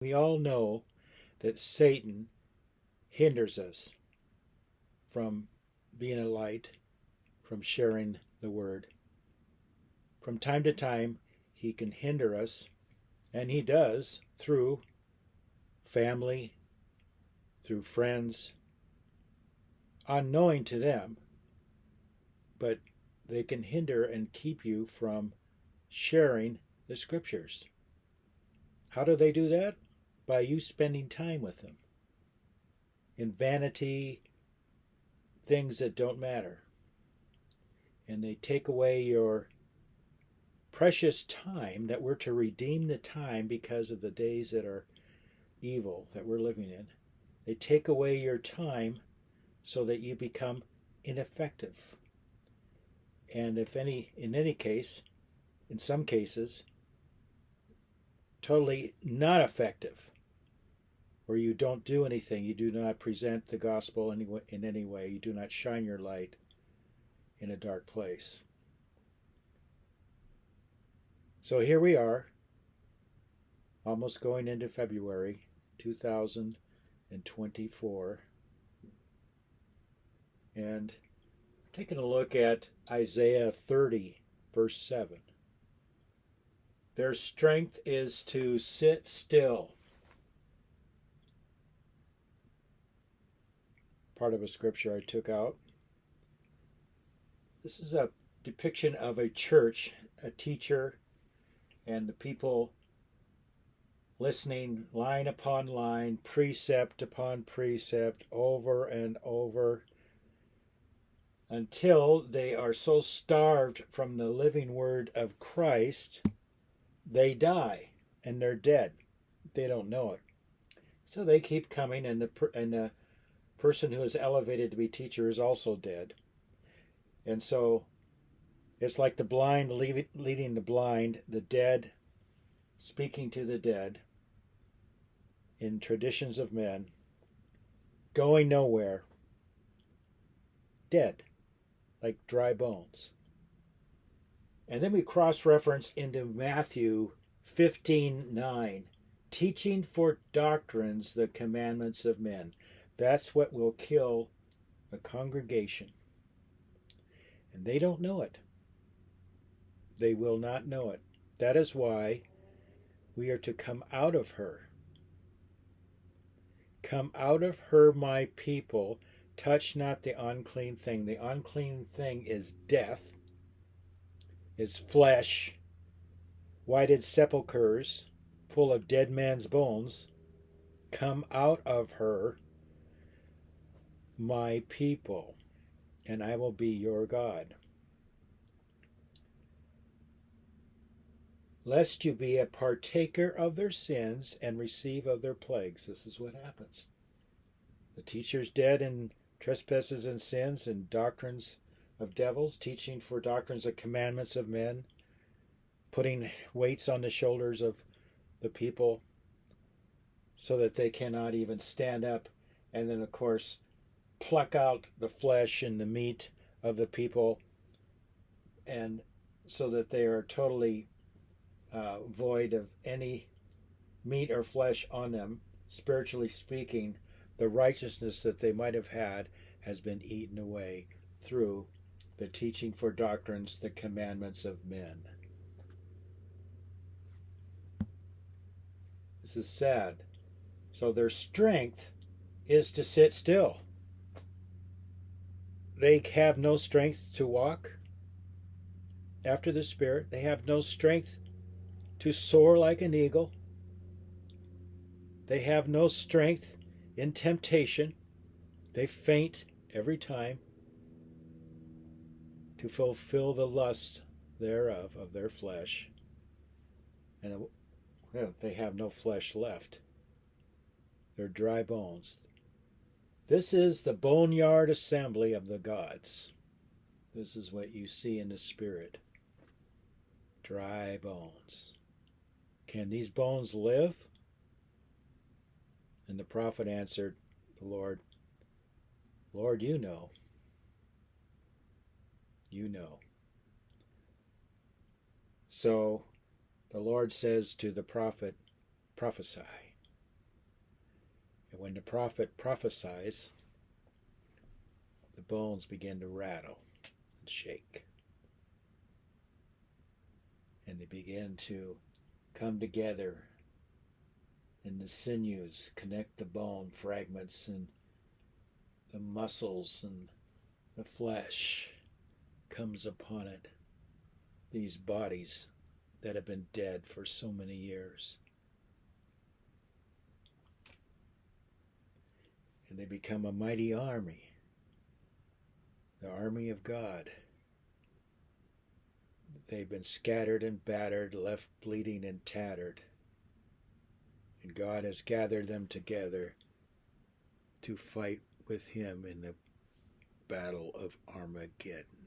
We all know that Satan hinders us from being a light, from sharing the word. From time to time, he can hinder us, and he does through family, through friends, unknowing to them, but they can hinder and keep you from sharing the scriptures. How do they do that? By you spending time with them in vanity, things that don't matter. And they take away your precious time that we're to redeem the time because of the days that are evil that we're living in. They take away your time so that you become ineffective. And in some cases, totally not effective, where you don't do anything, you do not present the gospel in any way, you do not shine your light in a dark place. So here we are, almost going into February 2024, and taking a look at Isaiah 30, verse 7. Their strength is to sit still. Part of a scripture I took out. This is a depiction of a church, a teacher, and the people listening line upon line, precept upon precept, over and over, until they are so starved from the living word of Christ, they die and they're dead. They don't know it. So they keep coming, and the person who is elevated to be teacher is also dead. And so it's like the blind leading the blind, the dead speaking to the dead in traditions of men, going nowhere, dead, like dry bones. And then we cross-reference into Matthew 15:9, teaching for doctrines the commandments of men. That's what will kill a congregation. And they don't know it. They will not know it. That is why we are to come out of her. Come out of her, my people. Touch not the unclean thing. The unclean thing is death, is flesh, whited sepulchres, full of dead man's bones. Come out of her, my people, and I will be your God. Lest you be a partaker of their sins and receive of their plagues. This is what happens. The teacher's dead in trespasses and sins and doctrines of devils, teaching for doctrines of commandments of men, putting weights on the shoulders of the people so that they cannot even stand up, and then of course pluck out the flesh and the meat of the people, and so that they are totally void of any meat or flesh on them. Spiritually speaking, the righteousness that they might have had has been eaten away through the teaching for doctrines, the commandments of men. This is sad. So their strength is to sit still. They have no strength to walk after the Spirit. They have no strength to soar like an eagle. They have no strength in temptation. They faint every time to fulfill the lusts thereof, of their flesh. And they have no flesh left. They're dry bones. This is the boneyard assembly of the gods. This is what you see in the Spirit. Dry bones. Can these bones live? And the prophet answered the Lord, Lord, you know. You know. So the Lord says to the prophet, prophesy. when the prophet prophesies, the bones begin to rattle and shake. And they begin to come together, and the sinews connect the bone fragments, and the muscles and the flesh comes upon it. These bodies that have been dead for so many years. And they become a mighty army, the army of God. They've been scattered and battered, left bleeding and tattered. And God has gathered them together to fight with him in the battle of Armageddon.